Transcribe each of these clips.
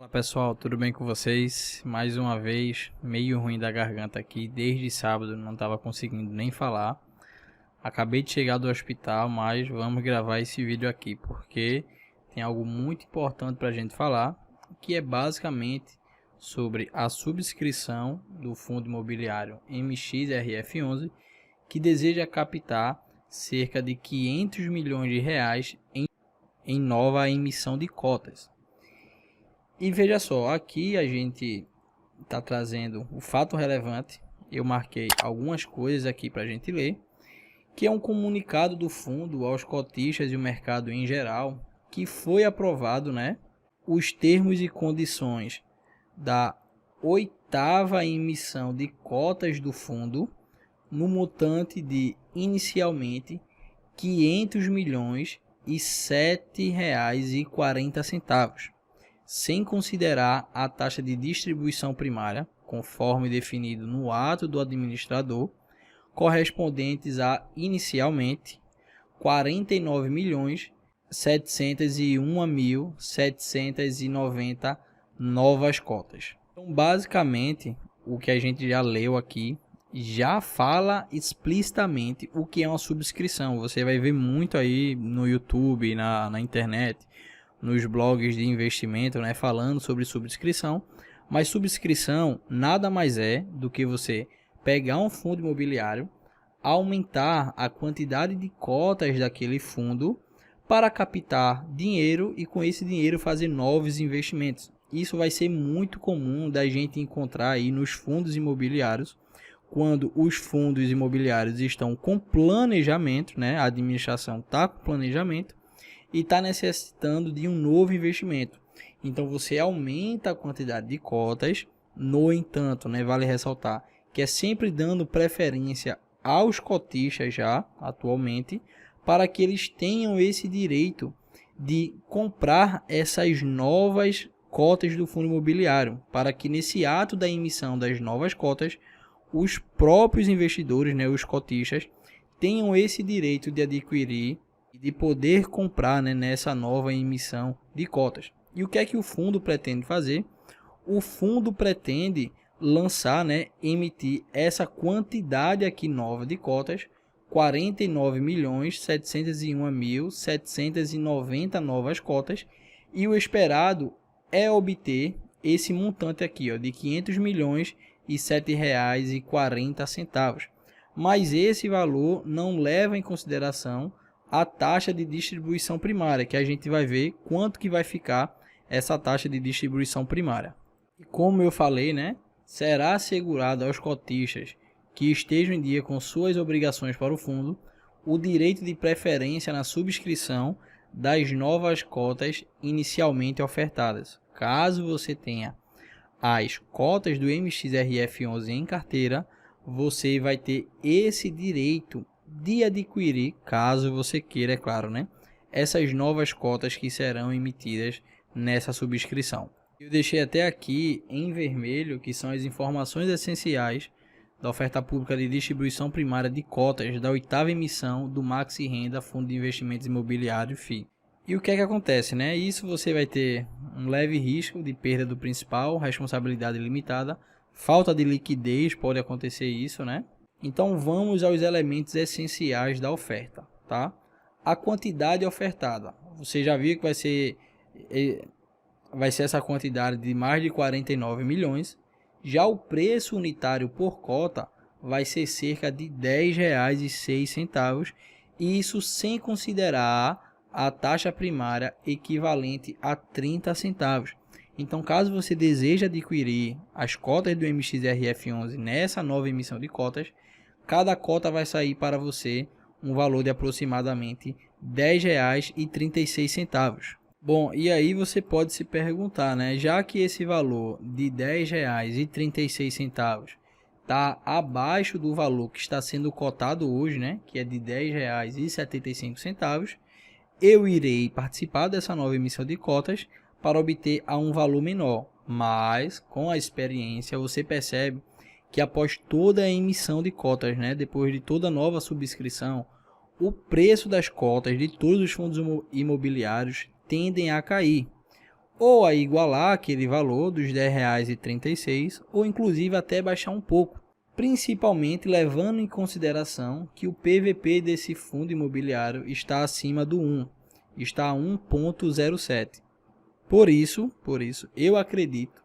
Fala pessoal, tudo bem com vocês? Mais uma vez, meio ruim da garganta aqui, desde sábado não estava conseguindo nem falar. Acabei de chegar do hospital, mas vamos gravar esse vídeo aqui porque tem algo muito importante para a gente falar, que é basicamente sobre a subscrição do fundo imobiliário MXRF11, que deseja captar cerca de 500 milhões de reais em nova emissão de cotas. E veja só, aqui a gente está trazendo o fato relevante. Eu marquei algumas coisas aqui para a gente ler, que é um comunicado do fundo aos cotistas e o mercado em geral, que foi aprovado, né, os termos e condições da 8ª emissão de cotas do fundo, no montante de inicialmente 500 milhões e R$ 7,40. Sem considerar a taxa de distribuição primária, conforme definido no ato do administrador, correspondentes a, inicialmente, 49.701.790 novas cotas. Então, basicamente, o que a gente já leu aqui já fala explicitamente o que é uma subscrição. Você vai ver muito aí no YouTube, na internet, nos blogs de investimento, né, falando sobre subscrição. Mas subscrição nada mais é do que você pegar um fundo imobiliário, aumentar a quantidade de cotas daquele fundo para captar dinheiro e com esse dinheiro fazer novos investimentos. Isso vai ser muito comum da gente encontrar aí nos fundos imobiliários, quando os fundos imobiliários estão com planejamento, né, a administração está com planejamento e está necessitando de um novo investimento. Então você aumenta a quantidade de cotas. No entanto, né, vale ressaltar que é sempre dando preferência aos cotistas já atualmente, para que eles tenham esse direito de comprar essas novas cotas do fundo imobiliário, para que nesse ato da emissão das novas cotas, os próprios investidores, né, os cotistas, tenham esse direito de adquirir e de poder comprar, né, nessa nova emissão de cotas. E o que é que o fundo pretende fazer? O fundo pretende lançar, né, emitir essa quantidade aqui nova de cotas, 49.701.790 novas cotas, e o esperado é obter esse montante aqui, ó, de 500 milhões e R$ 7,40. Mas esse valor não leva em consideração a taxa de distribuição primária, que a gente vai ver quanto que vai ficar essa taxa de distribuição primária. E como eu falei, né, será assegurado aos cotistas que estejam em dia com suas obrigações para o fundo o direito de preferência na subscrição das novas cotas inicialmente ofertadas. Caso você tenha as cotas do MXRF11 em carteira, você vai ter esse direito de adquirir, caso você queira, é claro, né, essas novas cotas que serão emitidas nessa subscrição. Eu deixei até aqui em vermelho, que são as informações essenciais da oferta pública de distribuição primária de cotas da 8ª emissão do Maxi Renda Fundo de Investimentos Imobiliários FII. E o que é que acontece, né? Isso você vai ter um leve risco de perda do principal, responsabilidade limitada, falta de liquidez, pode acontecer isso, né? Então vamos aos elementos essenciais da oferta, tá? A quantidade ofertada. Você já viu que vai ser essa quantidade de mais de 49 milhões. Já o preço unitário por cota vai ser cerca de R$ 10,06, e isso sem considerar a taxa primária equivalente a 30 centavos. Então, caso você deseje adquirir as cotas do MXRF11 nessa nova emissão de cotas, cada cota vai sair para você um valor de aproximadamente R$ 10,36. Bom, e aí você pode se perguntar, né? Já que esse valor de R$ 10,36 está abaixo do valor que está sendo cotado hoje, né? Que é de R$ 10,75, eu irei participar dessa nova emissão de cotas para obter a um valor menor. Mas, com a experiência, você percebe que após toda a emissão de cotas, né, depois de toda nova subscrição, o preço das cotas de todos os fundos imobiliários tendem a cair. ou a igualar aquele valor dos R$10,36, ou inclusive até baixar um pouco, principalmente levando em consideração que o PVP desse fundo imobiliário está acima do 1, está a 1,07. Por isso, eu acredito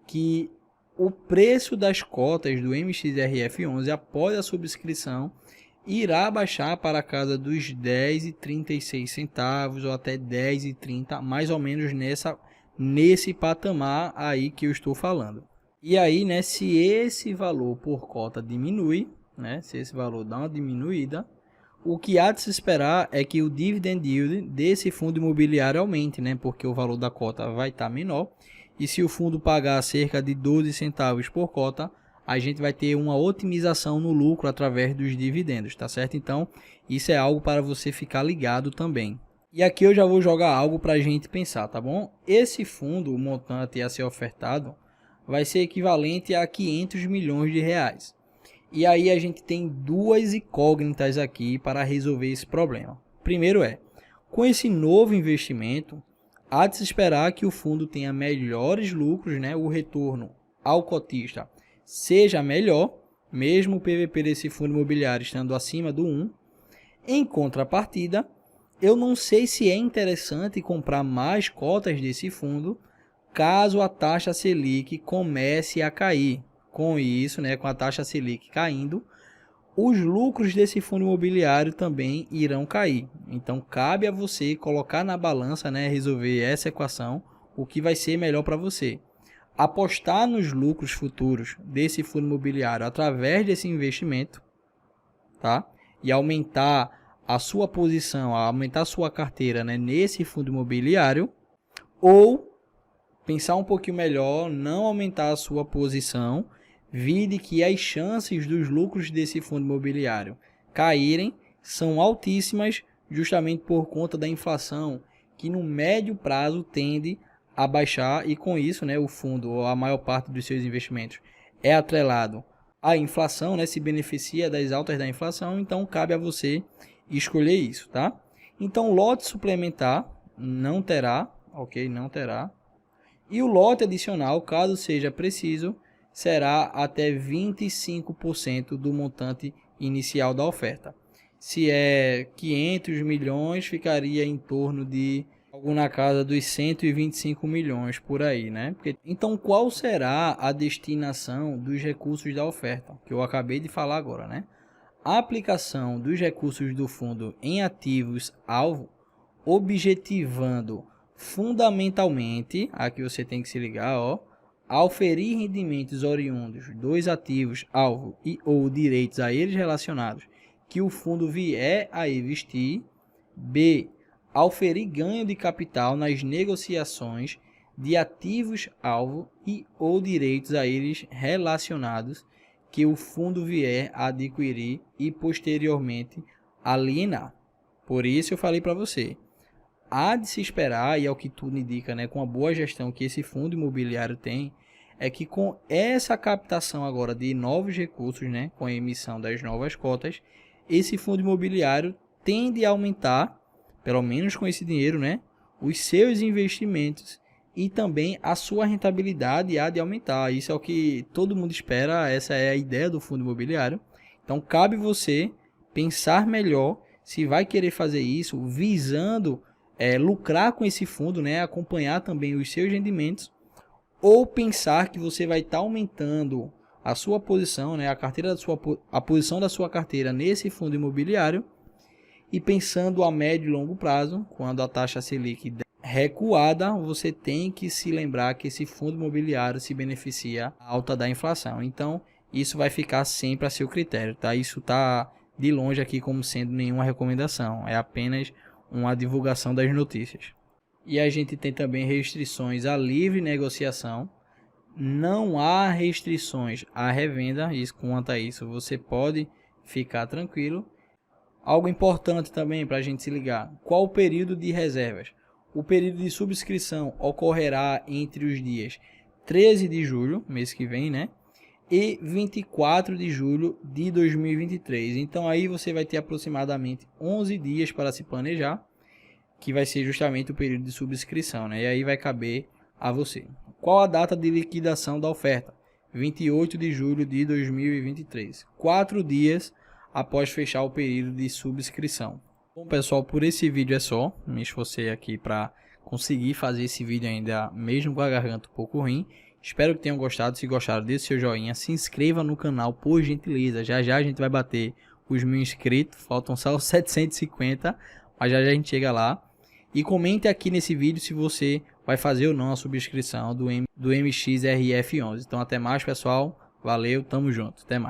que o preço das cotas do MXRF11 após a subscrição irá baixar para a casa dos R$10,36 ou até R$10,30, mais ou menos nesse patamar aí que eu estou falando. E aí, né, se esse valor por cota diminui, né, se esse valor dá uma diminuída, o que há de se esperar é que o dividend yield desse fundo imobiliário aumente, né, porque o valor da cota vai estar menor. E se o fundo pagar cerca de 12 centavos por cota, a gente vai ter uma otimização no lucro através dos dividendos, tá certo? Então, isso é algo para você ficar ligado também. E aqui eu já vou jogar algo para a gente pensar, tá bom? Esse fundo, o montante a ser ofertado, vai ser equivalente a 500 milhões de reais. E aí a gente tem duas incógnitas aqui para resolver esse problema. Primeiro com esse novo investimento, há de se esperar que o fundo tenha melhores lucros, né? O retorno ao cotista seja melhor, mesmo o PVP desse fundo imobiliário estando acima do 1. Em contrapartida, eu não sei se é interessante comprar mais cotas desse fundo, caso a taxa Selic comece a cair. Com isso, né, com a taxa Selic caindo, os lucros desse fundo imobiliário também irão cair. Então, cabe a você colocar na balança, né, resolver essa equação, o que vai ser melhor para você. Apostar nos lucros futuros desse fundo imobiliário através desse investimento, tá? E aumentar a sua posição, aumentar a sua carteira, né, nesse fundo imobiliário, ou pensar um pouquinho melhor, não aumentar a sua posição, vide que as chances dos lucros desse fundo imobiliário caírem são altíssimas, justamente por conta da inflação, que no médio prazo tende a baixar, e com isso, né, o fundo, ou a maior parte dos seus investimentos, é atrelado à inflação, né, se beneficia das altas da inflação, então cabe a você escolher isso, tá? Então, lote suplementar não terá, ok? Não terá. E o lote adicional, caso seja preciso, será até 25% do montante inicial da oferta. Se é 500 milhões, ficaria em torno de algo na casa dos 125 milhões por aí, né? Então, qual será a destinação dos recursos da oferta? Que eu acabei de falar agora, né? A aplicação dos recursos do fundo em ativos alvo, objetivando fundamentalmente, aqui você tem que se ligar, a oferir rendimentos oriundos dos ativos alvo e ou direitos a eles relacionados que o fundo vier a investir. B, a oferir ganho de capital nas negociações de ativos alvo e ou direitos a eles relacionados que o fundo vier a adquirir e posteriormente alienar. Por isso eu falei para você, há de se esperar, e é o que tudo indica, né, com a boa gestão que esse fundo imobiliário tem, é que com essa captação agora de novos recursos, né, com a emissão das novas cotas, esse fundo imobiliário tende a aumentar, pelo menos com esse dinheiro, né, os seus investimentos, e também a sua rentabilidade há de aumentar. Isso é o que todo mundo espera, essa é a ideia do fundo imobiliário. Então cabe você pensar melhor se vai querer fazer isso visando lucrar com esse fundo, né, acompanhar também os seus rendimentos, ou pensar que você vai estar aumentando a sua posição, né, a posição da sua carteira nesse fundo imobiliário, e pensando a médio e longo prazo, quando a taxa Selic recuada, você tem que se lembrar que esse fundo imobiliário se beneficia da alta da inflação. Então, isso vai ficar sempre a seu critério, tá? Isso está de longe aqui como sendo nenhuma recomendação, é apenas uma divulgação das notícias. E a gente tem também restrições à livre negociação. Não há restrições à revenda, isso, quanto a isso você pode ficar tranquilo. Algo importante também para a gente se ligar, qual o período de reservas? O período de subscrição ocorrerá entre os dias 13 de julho, mês que vem, né? E 24 de julho de 2023. Então aí você vai ter aproximadamente 11 dias para se planejar. que vai ser justamente o período de subscrição, né? E aí vai caber a você. Qual a data de liquidação da oferta? 28 de julho de 2023. 4 dias após fechar o período de subscrição. Bom, pessoal, por esse vídeo é só. Me esforcei aqui para conseguir fazer esse vídeo ainda, mesmo com a garganta um pouco ruim. Espero que tenham gostado. Se gostaram, deixe seu joinha. Se inscreva no canal, por gentileza. Já já a gente vai bater os 1000 inscritos. Faltam só 750, mas já já a gente chega lá. E comente aqui nesse vídeo se você vai fazer ou não a subscrição do MXRF11. Então até mais, pessoal. Valeu, tamo junto. Até mais.